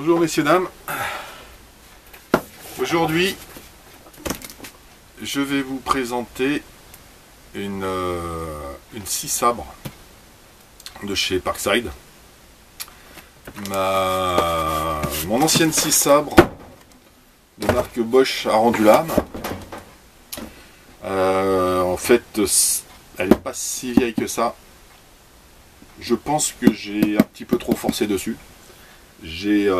Bonjour messieurs, dames. Aujourd'hui, je vais vous présenter une scie sabre de chez Parkside. Mon ancienne scie sabre de marque Bosch a rendu l'âme. En fait, elle n'est pas si vieille que ça. Je pense que j'ai un petit peu trop forcé dessus. J'ai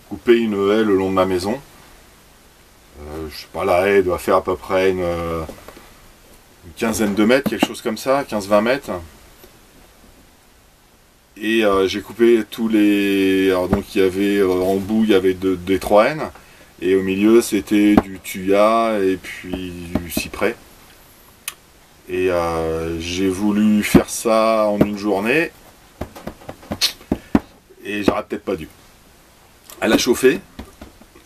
coupé une haie le long de ma maison. Je sais pas, la haie doit faire à peu près une quinzaine de mètres, quelque chose comme ça, 15-20 mètres. Et j'ai coupé tous les... Alors donc il y avait en bout, il y avait des 3N. Et au milieu c'était du thuya et puis du cyprès. Et j'ai voulu faire ça en une journée. Et j'aurais peut-être pas dû. Elle a chauffé.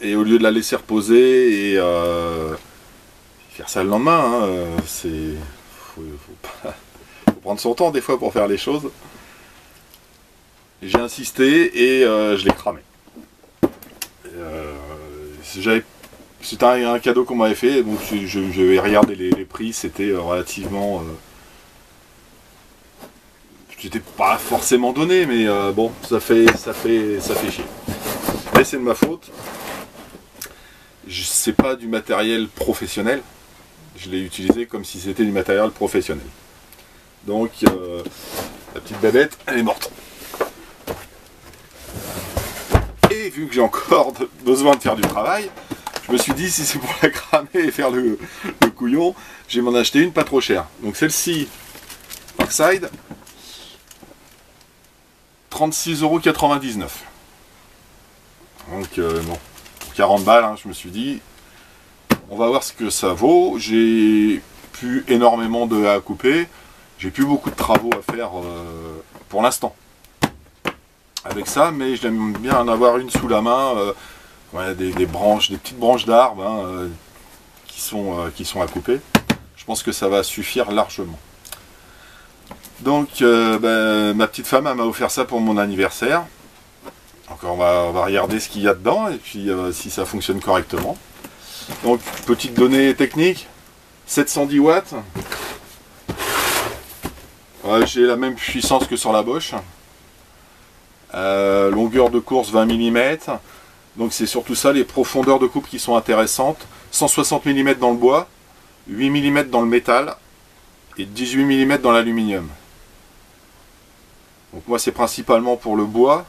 Et au lieu de la laisser reposer et faire ça le lendemain, hein, faut prendre son temps des fois pour faire les choses. J'ai insisté et je l'ai cramé. C'était un cadeau qu'on m'avait fait, donc je vais regarder les prix, c'était relativement... C'était pas forcément donné, mais bon, ça fait chier. Mais c'est de ma faute. C'est pas du matériel professionnel. Je l'ai utilisé comme si c'était du matériel professionnel. Donc, la petite babette, elle est morte. Et vu que j'ai encore besoin de faire du travail, je me suis dit, si c'est pour la cramer et faire le couillon, je vais m'en acheter une pas trop chère. Donc celle-ci, Parkside, 36,99 €. Donc bon, pour 40 balles, hein, je me suis dit, on va voir ce que ça vaut. J'ai plus énormément de à couper, j'ai plus beaucoup de travaux à faire pour l'instant avec ça, mais j'aime bien en avoir une sous la main. Ouais, des petites branches d'arbres hein, qui sont à couper. Je pense que ça va suffire largement. Donc ma petite femme m'a offert ça pour mon anniversaire. Donc on va regarder ce qu'il y a dedans et puis si ça fonctionne correctement. Donc petite donnée technique, 710 watts. Ouais, j'ai la même puissance que sur la Bosch. Longueur de course 20 mm. Donc c'est surtout ça, les profondeurs de coupe qui sont intéressantes. 160 mm dans le bois, 8 mm dans le métal et 18 mm dans l'aluminium. Donc moi c'est principalement pour le bois.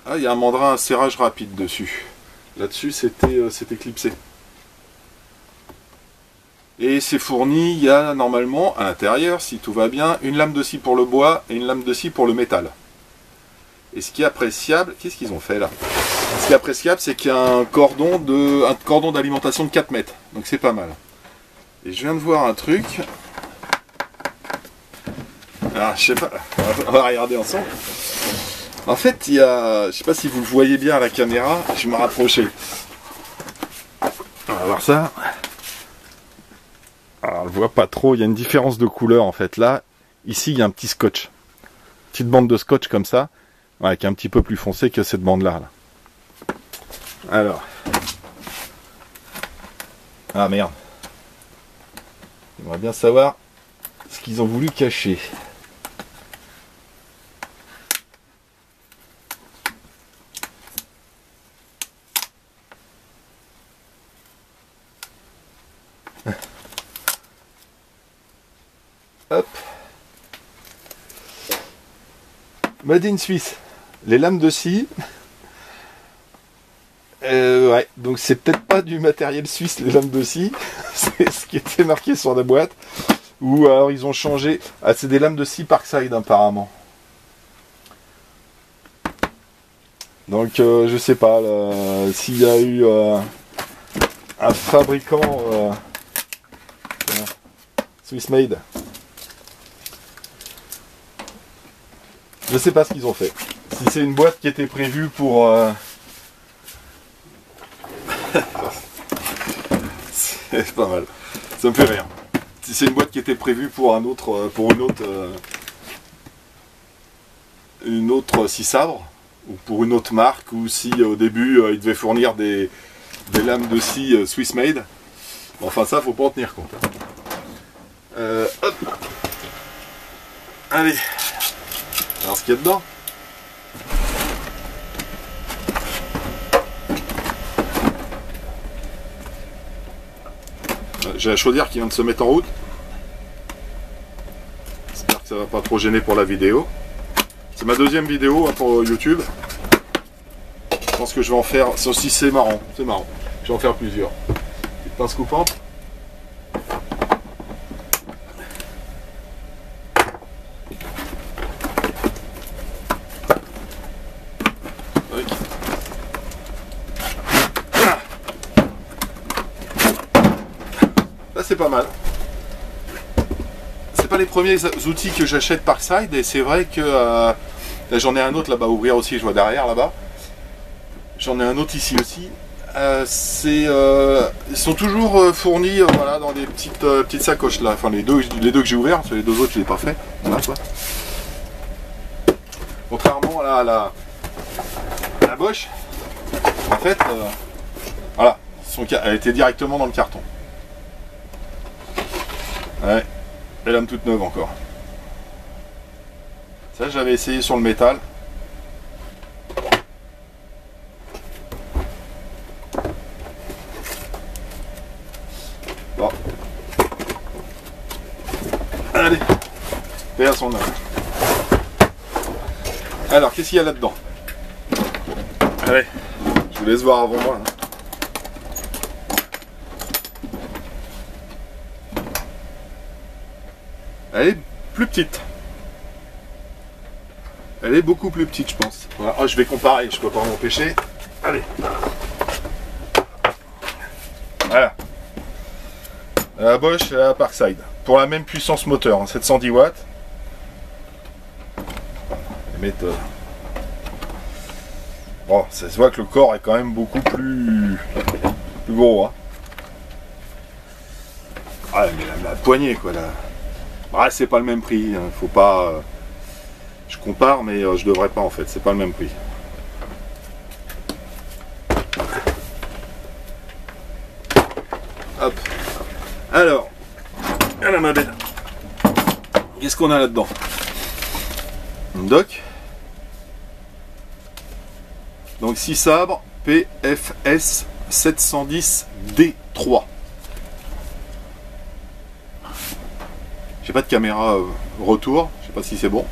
Ah, il y a un mandrin à serrage rapide dessus. Là-dessus c'était clipsé. Et c'est fourni, il y a normalement à l'intérieur, si tout va bien, une lame de scie pour le bois et une lame de scie pour le métal. Et ce qui est appréciable, qu'est-ce qu'ils ont fait là? Ce qui est appréciable, c'est qu'il y a un cordon d'alimentation de 4 mètres. Donc c'est pas mal. Et je viens de voir un truc. Alors je sais pas, on va regarder ensemble. En fait, il y a, je sais pas si vous le voyez bien à la caméra, je vais me rapprocher. On va voir ça. Alors on le voit pas trop, il y a une différence de couleur en fait. Là, ici il y a un petit scotch. Petite bande de scotch comme ça. Ouais, qui est un petit peu plus foncé que cette bande là. Alors. Ah merde. J'aimerais bien savoir ce qu'ils ont voulu cacher. Hop. Made in Suisse. Les lames de scie. Ouais, donc c'est peut-être pas du matériel suisse les lames de scie. C'est ce qui était marqué sur la boîte. Ou alors ils ont changé. Ah, c'est des lames de scie Parkside apparemment. Donc je sais pas s'il y a eu un fabricant Swiss made. Je sais pas ce qu'ils ont fait. Si c'est une boîte qui était prévue pour... c'est pas mal. Ça me fait rire. Si c'est une boîte qui était prévue pour un autre, pour une autre... une autre scie sabre, ou pour une autre marque, ou si au début il devait fournir des lames de scie Swiss made. Enfin ça faut pas en tenir compte. Hop. Allez. Alors ce qu'il y a dedans. J'ai la chaudière qui vient de se mettre en route. J'espère que ça va pas trop gêner pour la vidéo. C'est ma deuxième vidéo hein, pour YouTube. Je pense que je vais en faire. Ça aussi c'est marrant, c'est marrant. Je vais en faire plusieurs. Petite pince coupante. Là c'est pas mal. C'est pas les premiers outils que j'achète Parkside et c'est vrai que là j'en ai un autre là-bas, ouvrir aussi, je vois derrière là-bas. J'en ai un autre ici aussi. Ils sont toujours fournis voilà, dans des petites sacoches là. Enfin les deux que j'ai ouverts, parce que les deux autres je les ai pas fait. Voilà quoi. Contrairement à la Bosch, en fait, voilà, elle était directement dans le carton. Ouais, les lames toutes neuves encore. Ça j'avais essayé sur le métal. Bon. Allez, et à son âge. Alors, qu'est-ce qu'il y a là-dedans? Allez, je vous laisse voir avant moi. Hein. Elle est plus petite. Elle est beaucoup plus petite, je pense. Voilà. Oh, je vais comparer, je peux pas m'empêcher. Allez. Voilà. La Bosch et la Parkside. Pour la même puissance moteur, hein, 710 watts. Bon, ça se voit que le corps est quand même beaucoup plus gros. Hein. Ah, mais la poignée, quoi. Là. Ah, c'est pas le même prix. Hein. Faut pas. Je compare, mais je devrais pas en fait. C'est pas le même prix. Hop. Alors, voilà ma belle. Qu'est-ce qu'on a là-dedans? Une doc. Donc 6 sabres PFS 710 D3. J'ai pas de caméra retour, je sais pas si c'est bon.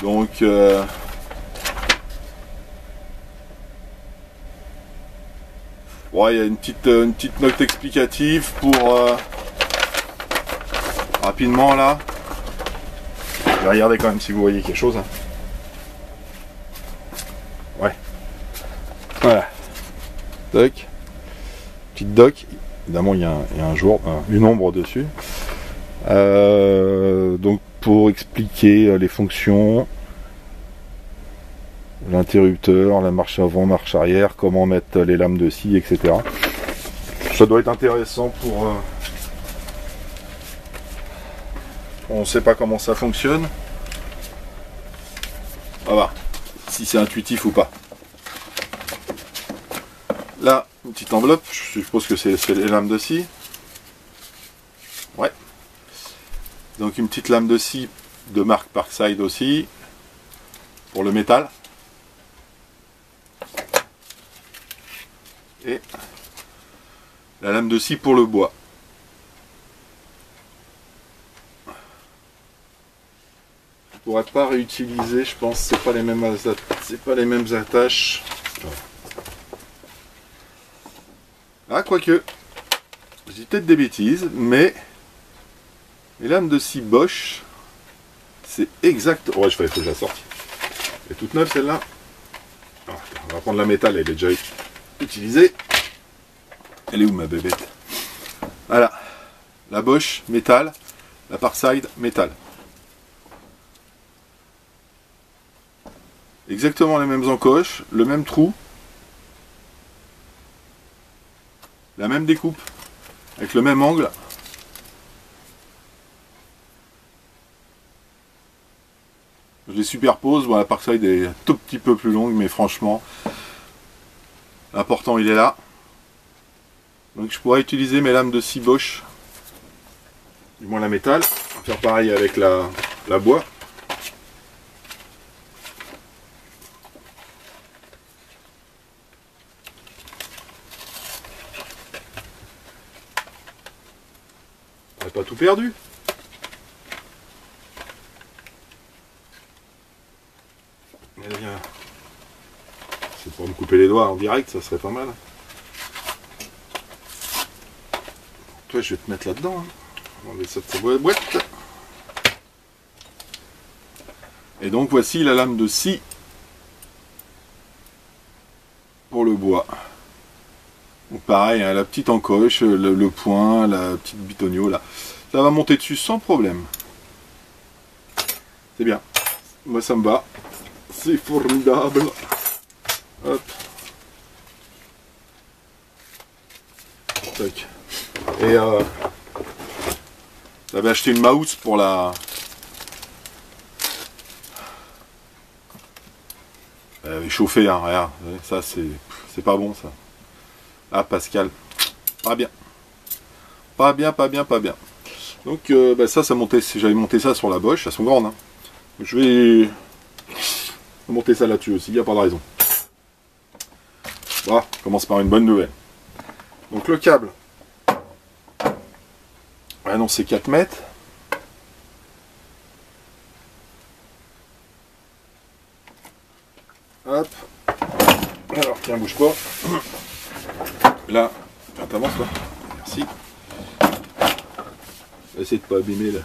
Donc ouais, il y a une petite note explicative pour rapidement là. Je vais regarder quand même si vous voyez quelque chose. Hein. Ouais. Voilà. Doc. Petite doc. Évidemment, il y a une ombre dessus. Donc pour expliquer les fonctions, l'interrupteur, la marche avant, marche arrière, comment mettre les lames de scie, etc. Ça doit être intéressant pour... On ne sait pas comment ça fonctionne. On va voir si c'est intuitif ou pas. Là, une petite enveloppe, je suppose que c'est les lames de scie. Ouais. Donc une petite lame de scie de marque Parkside aussi, pour le métal. Et la lame de scie pour le bois. Je pourrais pas réutiliser, je pense, c'est pas les mêmes attaches. Ah, quoique, je dis peut-être des bêtises, mais les lames de scie Bosch, c'est exact. Ouais, il faut que je la sorte. Elle est toute neuve celle-là. On va prendre la métal, elle est déjà utilisée. Elle est où ma bébête? Voilà. La Bosch métal, la Parkside métal. Exactement les mêmes encoches, le même trou, la même découpe, avec le même angle. Je les superpose. Bon, la Parkside est un tout petit peu plus longue, mais franchement, l'important il est là. Donc je pourrais utiliser mes lames de scie Bosch, du moins la métal. On va faire pareil avec la bois. On n'a pas tout perdu. Mais bien, c'est pour me couper les doigts en direct, ça serait pas mal. Toi, je vais te mettre là-dedans. Hein. On va enlever ça de sa boîte. Et donc, voici la lame de scie pour le bois. Donc, pareil, hein, la petite encoche, le point, la petite bitonio là. Ça va monter dessus sans problème. C'est bien. Moi, ça me va. C'est formidable. Hop. Tac. Et j'avais acheté une mouse pour la... Elle avait chauffé, hein, regarde. Ça, c'est pas bon, ça. Ah, Pascal. Pas bien. Pas bien, pas bien, pas bien. Donc, ça montait... J'avais monté ça sur la Bosch, elles sont grandes. Hein. Je vais monter ça là-dessus aussi, il n'y a pas de raison. Voilà, on commence par une bonne nouvelle. Donc, le câble... Ah non, c'est 4 mètres. Hop. Alors, tiens, bouge pas. Là, t'avances là. Merci. Essaye de pas abîmer là.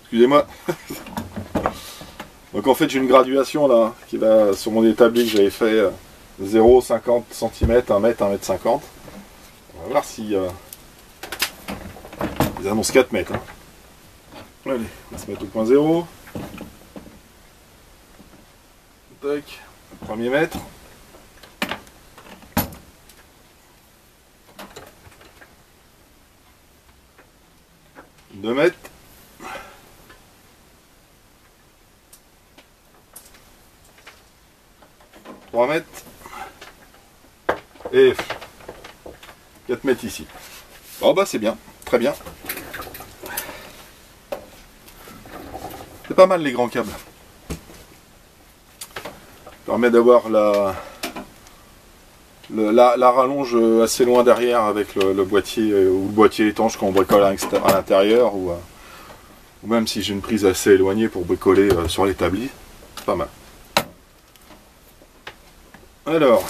Excusez-moi. Donc en fait, j'ai une graduation là, qui va sur mon établi que j'avais fait 0,50 cm, 1 mètre, 1 mètre 50. On va voir si... Ils annoncent 4 mètres. Hein. Allez, on va se mettre au point 0. Tac. Premier mètre. Deux mètres. Trois mètres. Et 4 mètres ici. Oh bah c'est bien. Très bien. C'est pas mal les grands câbles. Ça permet d'avoir la rallonge assez loin derrière avec le boîtier ou le boîtier étanche quand on bricole à l'intérieur ou même si j'ai une prise assez éloignée pour bricoler sur l'établi. C'est pas mal. Alors.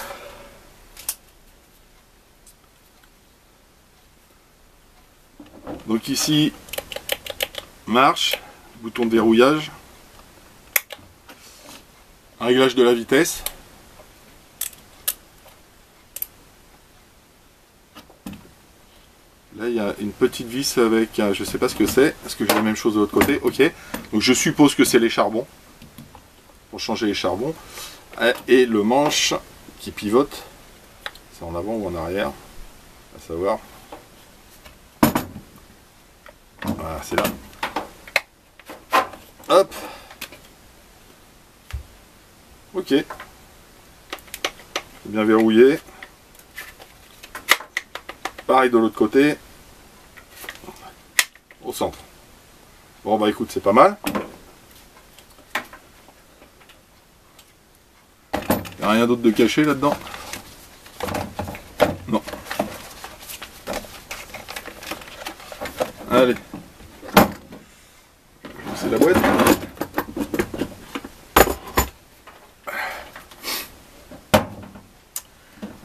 Donc ici, marche, bouton de verrouillage, un réglage de la vitesse, là il y a une petite vis avec, je sais pas ce que c'est, est-ce que j'ai la même chose de l'autre côté? Ok, donc je suppose que c'est les charbons, pour changer les charbons, et le manche qui pivote, c'est en avant ou en arrière, à savoir... Voilà, c'est là. Hop. Ok. C'est bien verrouillé. Pareil de l'autre côté. Au centre. Bon bah écoute, c'est pas mal. Il n'y a rien d'autre de caché là-dedans? Non. Allez. C'est la boîte.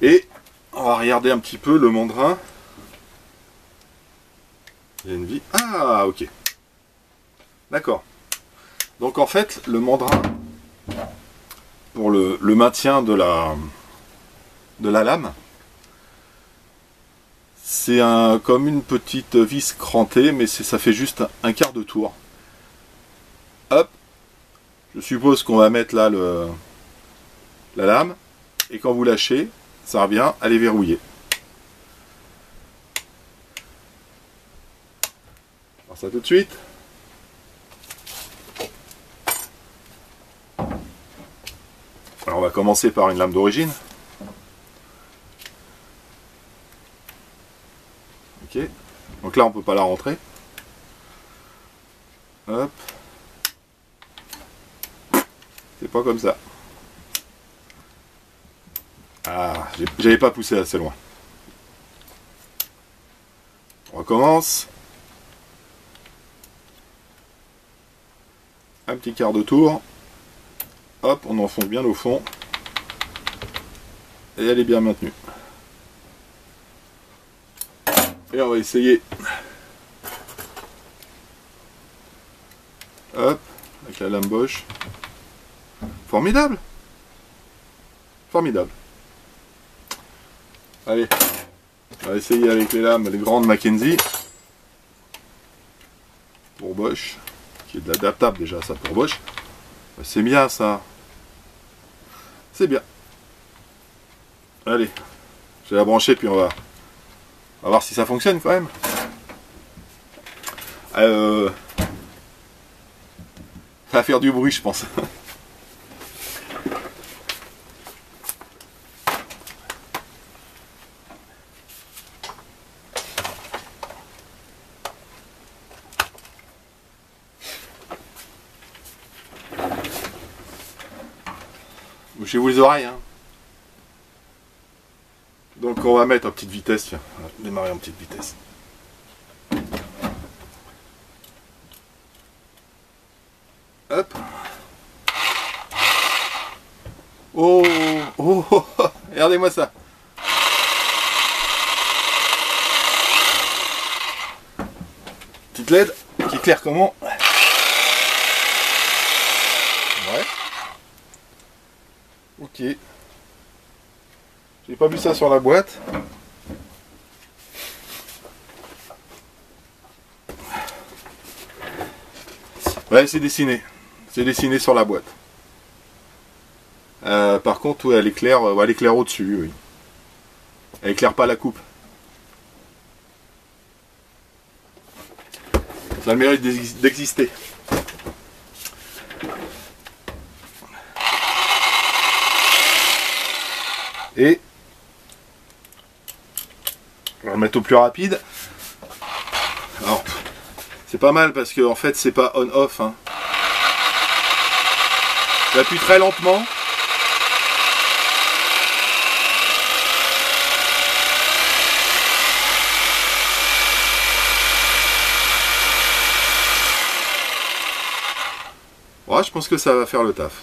Et on va regarder un petit peu le mandrin. Il y a une vie. Ah, ok. D'accord. Donc en fait, le mandrin, pour le maintien de la lame, c'est comme une petite vis crantée, mais ça fait juste un quart de tour. Hop. Je suppose qu'on va mettre là la lame, et quand vous lâchez, ça revient, elle est verrouillée. On va voir ça tout de suite. Alors on va commencer par une lame d'origine. Ok. Donc là on peut pas la rentrer. Hop. C'est pas comme ça. Ah, j'avais pas poussé assez loin. On recommence. Un petit quart de tour. Hop, on enfonce bien au fond. Et elle est bien maintenue. Et on va essayer. Hop, avec la lame Bosch. Formidable. Formidable. Allez, on va essayer avec les lames, les grandes Mackenzie. Pour Bosch. Qui est de l'adaptable déjà, ça pour Bosch. C'est bien ça. C'est bien. Allez, je vais la brancher puis on va voir si ça fonctionne quand même. Ça va faire du bruit je pense. Bouchez-vous les oreilles. Hein. Donc on va mettre en petite vitesse. Tiens, on va démarrer en petite vitesse. Hop. Oh, oh, oh, oh. Regardez-moi ça. Petite LED qui éclaire comment? Ouais. Ok. J'ai pas vu ça sur la boîte. Ouais, c'est dessiné. C'est dessiné sur la boîte. Par contre, ouais, elle éclaire au-dessus, oui. Elle éclaire pas la coupe. Ça a le mérite d'exister. Et on va le mettre au plus rapide. Alors, c'est pas mal parce que en fait c'est pas on-off. Hein. J'appuie très lentement. Ouais, je pense que ça va faire le taf.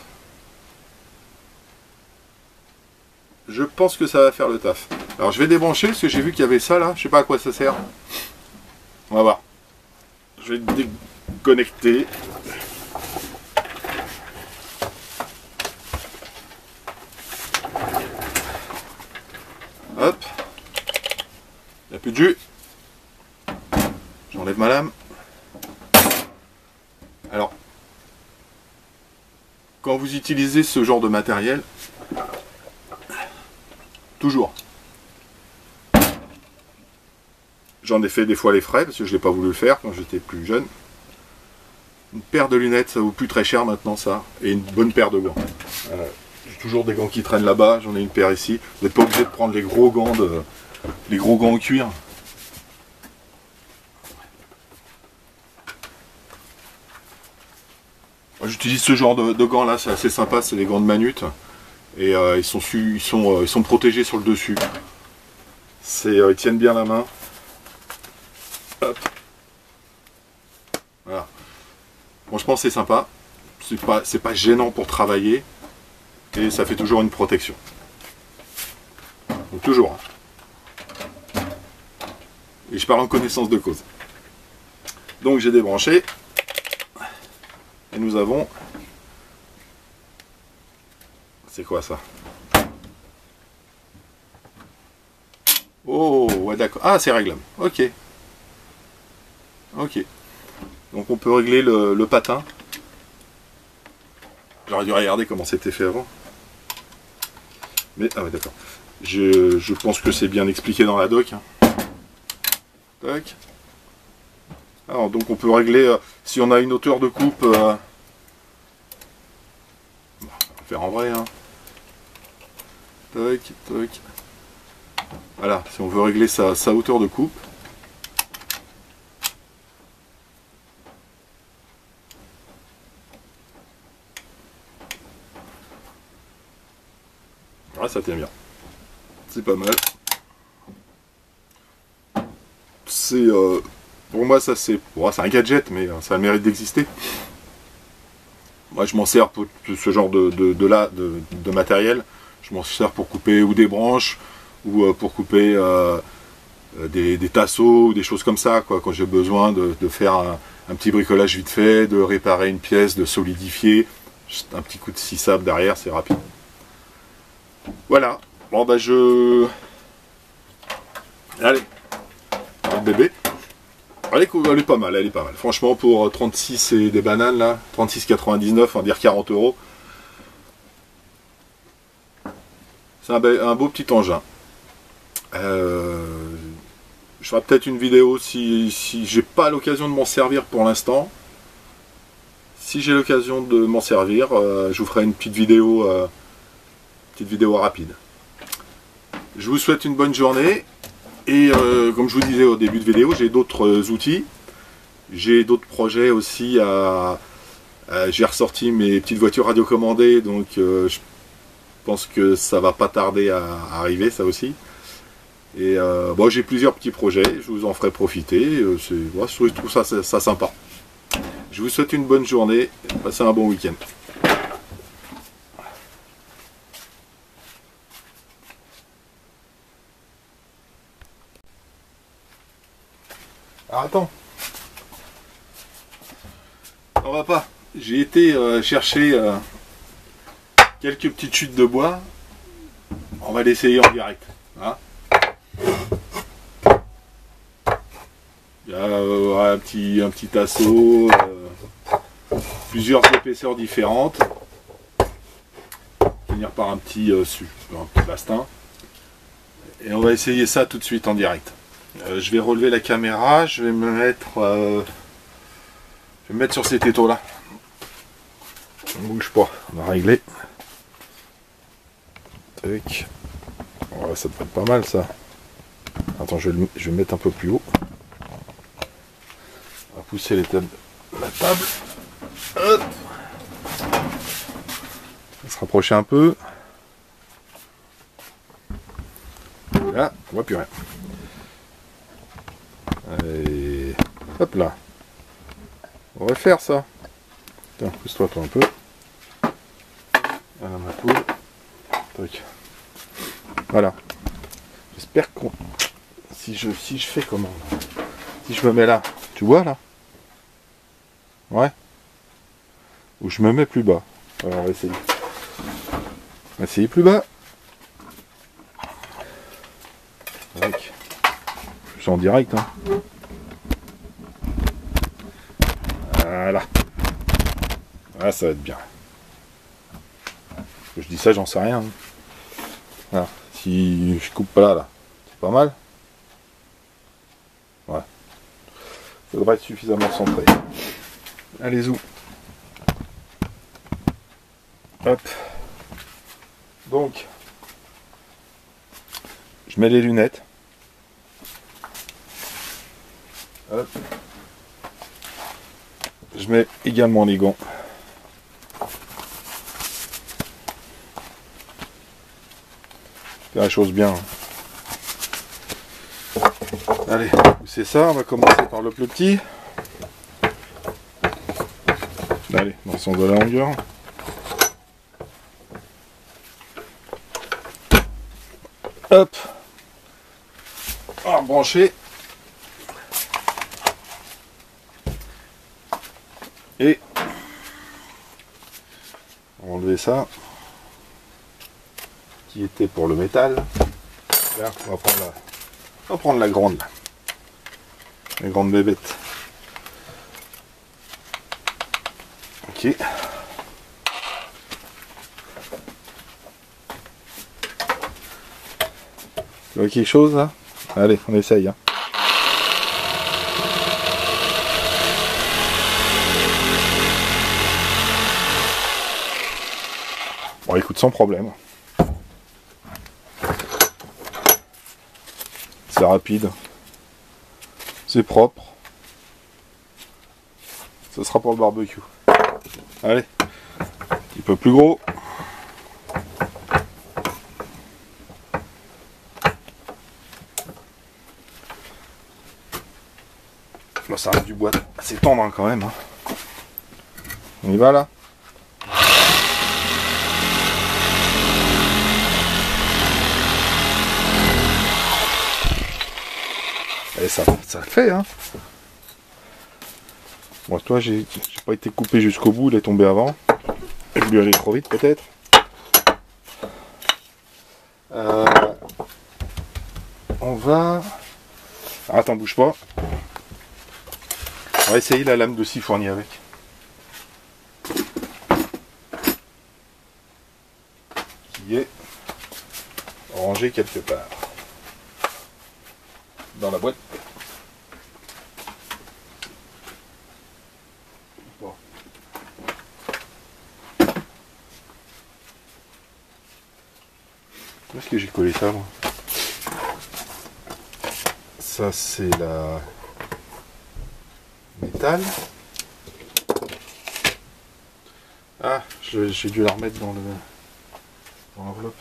Je pense que ça va faire le taf. Alors je vais débrancher parce que j'ai vu qu'il y avait ça là. Je sais pas à quoi ça sert. On va voir. Je vais déconnecter. Hop. Il n'y a plus de jus. J'enlève ma lame. Alors, quand vous utilisez ce genre de matériel, toujours. J'en ai fait des fois les frais parce que je n'ai pas voulu le faire quand j'étais plus jeune. Une paire de lunettes, ça vaut plus très cher maintenant ça. Et une bonne paire de gants. J'ai toujours des gants qui traînent là-bas, j'en ai une paire ici. Vous n'êtes pas obligé de prendre les gros gants en cuir. J'utilise ce genre de gants là, c'est assez sympa, c'est des gants de manute. Et ils sont protégés sur le dessus. Ils tiennent bien la main. Hop. Voilà. Franchement c'est sympa. C'est pas gênant pour travailler. Et ça fait toujours une protection. Donc toujours. Et je parle en connaissance de cause. Donc j'ai débranché. Et nous avons... C'est quoi ça? Oh, ouais d'accord. Ah, c'est réglable. Ok. Ok. Donc on peut régler le patin. J'aurais dû regarder comment c'était fait avant. Mais, ah ouais d'accord. Je pense que c'est bien expliqué dans la doc. Hein. Tac. Alors donc on peut régler, si on a une hauteur de coupe... on va faire en vrai, hein. Toc, toc. Voilà, si on veut régler sa hauteur de coupe. Ouais, ça tient bien. C'est pas mal. C'est pour moi ça c'est un gadget, mais ça a le mérite d'exister. Moi je m'en sers pour ce genre de matériel. Je m'en sers pour couper ou des branches ou pour couper des tasseaux ou des choses comme ça, quoi, quand j'ai besoin de faire un petit bricolage vite fait, de réparer une pièce, de solidifier. Juste un petit coup de scie sable derrière, c'est rapide. Voilà. Bon bah allez, le bébé. Elle est pas mal, elle est pas mal. Franchement, pour 36 et des bananes là, 36,99, on va dire 40 €. C'est un beau petit engin. Je ferai peut-être une vidéo si j'ai pas l'occasion de m'en servir pour l'instant. Si j'ai l'occasion de m'en servir, je vous ferai une petite vidéo rapide. Je vous souhaite une bonne journée. Et comme je vous disais au début de vidéo, j'ai d'autres outils. J'ai d'autres projets aussi j'ai ressorti mes petites voitures radiocommandées, donc je pense que ça va pas tarder à arriver, ça aussi. Et bon, j'ai plusieurs petits projets, je vous en ferai profiter. Je trouve ça sympa. Je vous souhaite une bonne journée, passez un bon week-end. Alors attends, on va pas. J'ai été chercher quelques petites chutes de bois. On va l'essayer en direct. Hein, il y a un petit tasseau, plusieurs épaisseurs différentes. Finir par un petit bastin. Et on va essayer ça tout de suite en direct. Je vais relever la caméra, je vais me mettre sur cet étau là. On bouge pas, on va régler. Tac. Ouais, ça devrait être pas mal ça. Attends, je vais me mettre un peu plus haut. On va pousser la table. Hop. On va se rapprocher un peu. Là, on voit plus rien. Et hop là. On va faire ça. Tiens, pousse-toi un peu. Voilà ma poule. Tac. Voilà. J'espère qu'on... Si je fais comment là, si je me mets là, tu vois là? Ouais. Ou je me mets plus bas. Alors on va essayer. On va essayer plus bas. Tac. Je suis en direct, hein. Voilà. Ah, ça va être bien. Je dis ça, j'en sais rien. Hein. Voilà. Si je coupe pas là, c'est pas mal. Ouais. Ça devrait être suffisamment centré. Allez, zou. Hop. Donc, je mets les lunettes. Hop. Je mets également les gants. Faire les choses bien. Allez, c'est ça, on va commencer par le plus petit. Allez, dans le sens de la longueur. Hop. Ah, branché. Et on va enlever ça qui était pour le métal. Là, on va prendre la grande là. La grande bébête. Ok. Tu vois quelque chose là? Allez, on essaye. Hein. Bon, écoute, sans problème. c'est rapide. C'est propre. Ce sera pour le barbecue. Allez, un petit peu plus gros. Bon, ça reste du bois assez tendre hein, quand même. Hein. On y va là. Et ça le fait hein. Bon toi j'ai pas été coupé jusqu'au bout, il est tombé avant. J'ai voulu aller trop vite peut-être. On va... Ah, attends, bouge pas. On va essayer la lame de scie fournie avec. Qui est rangée quelque part. Dans la boîte. Bon. Où est-ce que j'ai collé ça moi? Ça c'est la métal. Ah, j'ai dû la remettre dans l'enveloppe.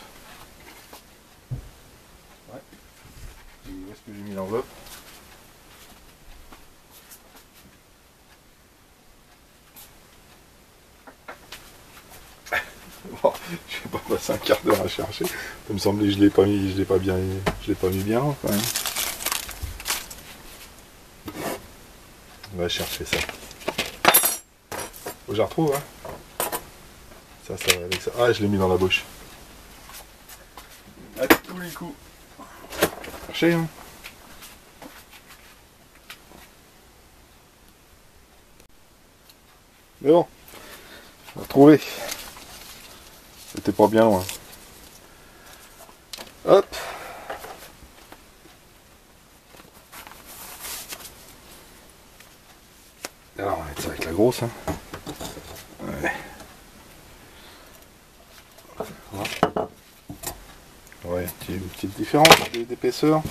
Ouais. Et où est-ce que j'ai mis l'enveloppe? Bon, je vais pas passer un quart d'heure à chercher. Ça me semblait que je l'ai pas mis bien quand même. On va chercher ça. Faut que je la retrouve hein. Ça va avec ça. Ah je l'ai mis dans la bouche. À tous les coups. Cherchez hein. Mais bon. On va retrouver. C'était pas bien loin. Hop. Alors on va mettre ça avec la grosse. Hein. Ouais. Ouais, une petite différence d'épaisseur.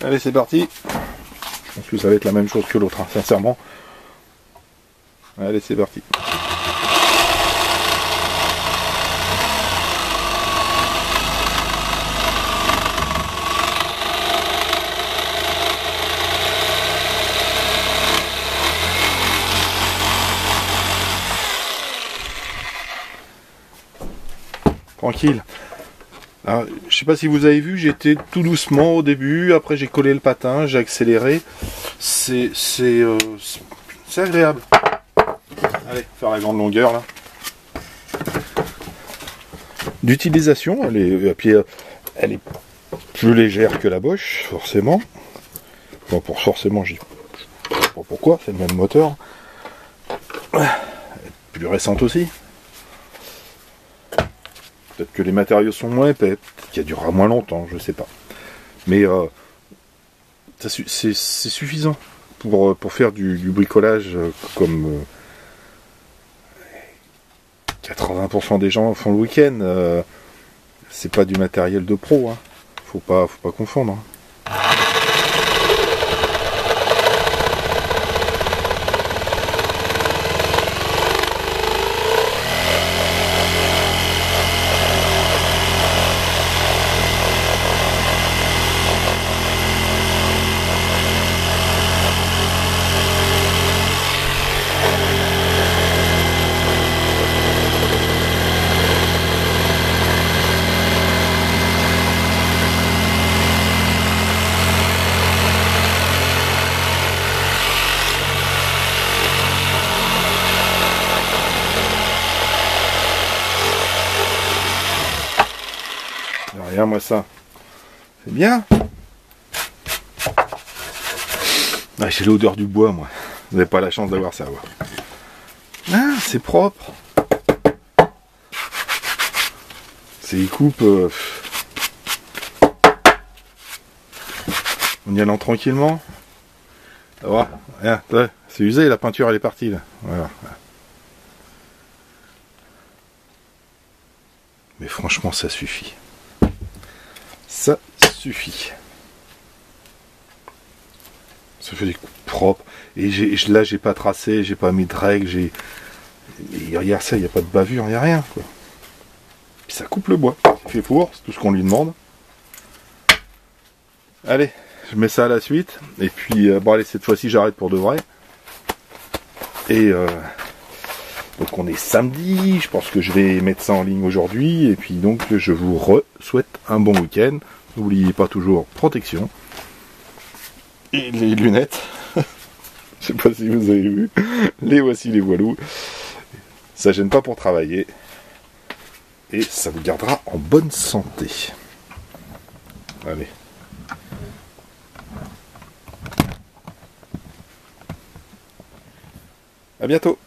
Allez, c'est parti. Je pense que ça va être la même chose que l'autre, hein, sincèrement. Allez, c'est parti. Tranquille. Alors, je sais pas si vous avez vu, j'étais tout doucement au début, après j'ai collé le patin, j'ai accéléré. C'est agréable. Allez, faire la grande longueur là. D'utilisation, elle est plus légère que la Bosch, forcément. Bon, pour forcément, je sais pas pourquoi, c'est le même moteur. Elle est plus récente aussi. Peut-être que les matériaux sont moins épais, peut-être qu'elle durera moins longtemps, je sais pas. Mais c'est suffisant pour faire du bricolage comme 80% des gens font le week-end. C'est pas du matériel de pro, hein. Faut pas confondre. Hein. Regarde moi ça. C'est bien. Ah, j'ai l'odeur du bois moi. Vous n'avez pas la chance d'avoir ça. Ah, c'est propre. C'est les coupes. En y allant tranquillement. Ça va. C'est usé, la peinture elle est partie là. Voilà. Mais franchement ça suffit. Ça suffit. Ça fait des coups propres. Et là j'ai pas tracé, j'ai pas mis de règles, regarde ça, il n'y a pas de bavure, il n'y a rien quoi. Puis ça coupe le bois. Il fait four, c'est tout ce qu'on lui demande. Allez, je mets ça à la suite. Et puis bon allez, cette fois-ci j'arrête pour de vrai. Et donc on est samedi, je pense que je vais mettre ça en ligne aujourd'hui. Et puis donc je vous souhaite un bon week-end. N'oubliez pas toujours protection. Et les lunettes. Je sais pas si vous avez vu. Les voici les voilous. Ça gêne pas pour travailler. Et ça vous gardera en bonne santé. Allez. À bientôt.